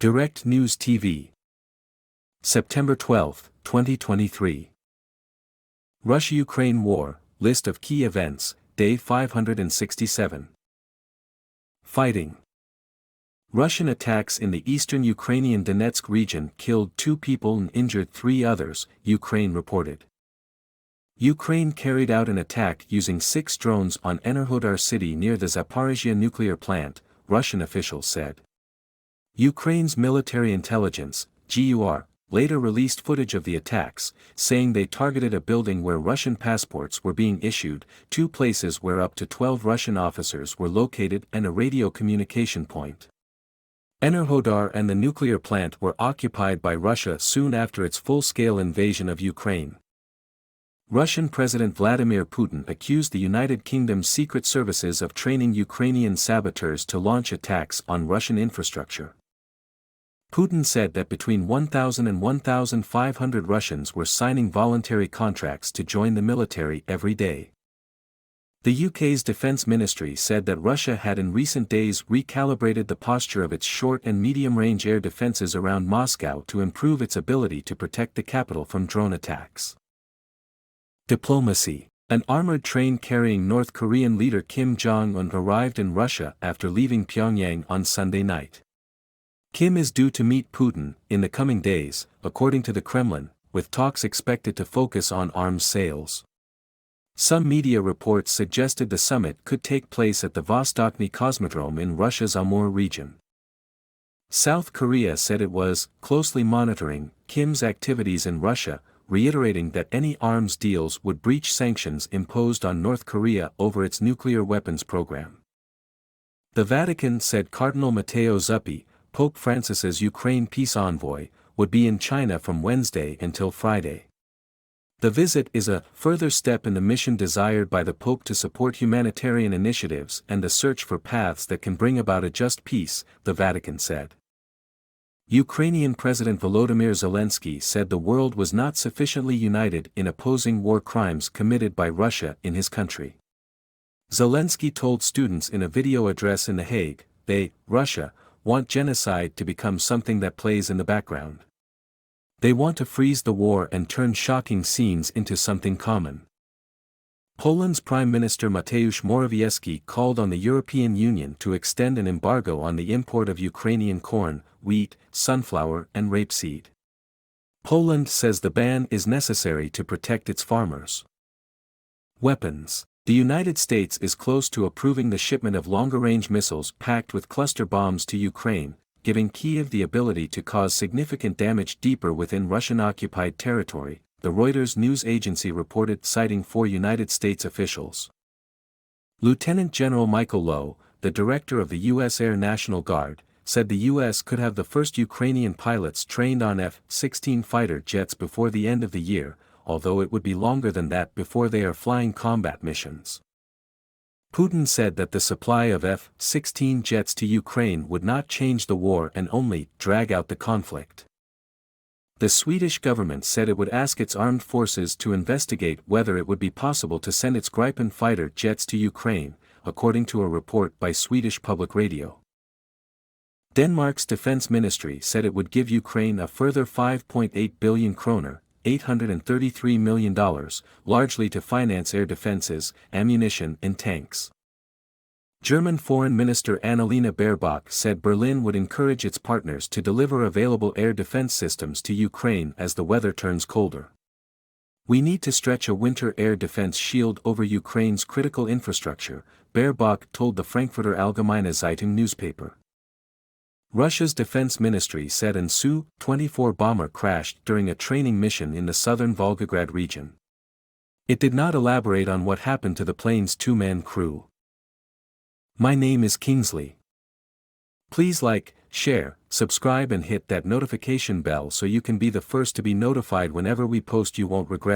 Direct News TV. September 12, 2023. Russia-Ukraine War, List of Key Events, Day 567. Fighting. Russian attacks in the eastern Ukrainian Donetsk region killed 2 people and injured 3 others, Ukraine reported. Ukraine carried out an attack using 6 drones on Enerhodar city near the Zaporizhzhia nuclear plant, Russian officials said. Ukraine's military intelligence, GUR, later released footage of the attacks, saying they targeted a building where Russian passports were being issued, 2 places where up to 12 Russian officers were located and a radio communication point. Enerhodar and the nuclear plant were occupied by Russia soon after its full-scale invasion of Ukraine. Russian President Vladimir Putin accused the United Kingdom's secret services of training Ukrainian saboteurs to launch attacks on Russian infrastructure. Putin said that between 1,000 and 1,500 Russians were signing voluntary contracts to join the military every day. The UK's defense ministry said that Russia had in recent days recalibrated the posture of its short and medium-range air defenses around Moscow to improve its ability to protect the capital from drone attacks. Diplomacy. An armored train carrying North Korean leader Kim Jong-un arrived in Russia after leaving Pyongyang on Sunday night. Kim is due to meet Putin in the coming days, according to the Kremlin, with talks expected to focus on arms sales. Some media reports suggested the summit could take place at the Vostochny Cosmodrome in Russia's Amur region. South Korea said it was closely monitoring Kim's activities in Russia, reiterating that any arms deals would breach sanctions imposed on North Korea over its nuclear weapons program. The Vatican said Cardinal Matteo Zuppi, Pope Francis's Ukraine peace envoy, would be in China from Wednesday until Friday. The visit is a further step in the mission desired by the Pope to support humanitarian initiatives and the search for paths that can bring about a just peace, the Vatican said. Ukrainian President Volodymyr Zelensky said the world was not sufficiently united in opposing war crimes committed by Russia in his country. Zelensky told students in a video address in The Hague, they, Russia, want genocide to become something that plays in the background. They want to freeze the war and turn shocking scenes into something common. Poland's Prime Minister Mateusz Morawiecki called on the European Union to extend an embargo on the import of Ukrainian corn, wheat, sunflower and rapeseed. Poland says the ban is necessary to protect its farmers. Weapons. The United States is close to approving the shipment of longer-range missiles packed with cluster bombs to Ukraine, giving Kyiv the ability to cause significant damage deeper within Russian-occupied territory, the Reuters news agency reported, citing 4 United States officials. Lieutenant General Michael Lowe, the director of the U.S. Air National Guard, said the U.S. could have the first Ukrainian pilots trained on F-16 fighter jets before the end of the year, although it would be longer than that before they are flying combat missions. Putin said that the supply of F-16 jets to Ukraine would not change the war and only drag out the conflict. The Swedish government said it would ask its armed forces to investigate whether it would be possible to send its Gripen fighter jets to Ukraine, according to a report by Swedish Public Radio. Denmark's defense ministry said it would give Ukraine a further 5.8 billion kroner, $833 million, largely to finance air defenses, ammunition and tanks. German Foreign Minister Annalena Baerbock said Berlin would encourage its partners to deliver available air defense systems to Ukraine as the weather turns colder. We need to stretch a winter air defense shield over Ukraine's critical infrastructure, Baerbock told the Frankfurter Allgemeine Zeitung newspaper. Russia's defense ministry said an Su-24 bomber crashed during a training mission in the southern Volgograd region. It did not elaborate on what happened to the plane's 2-man crew. My name is Kingsley. Please like, share, subscribe and hit that notification bell so you can be the first to be notified whenever we post. You won't regret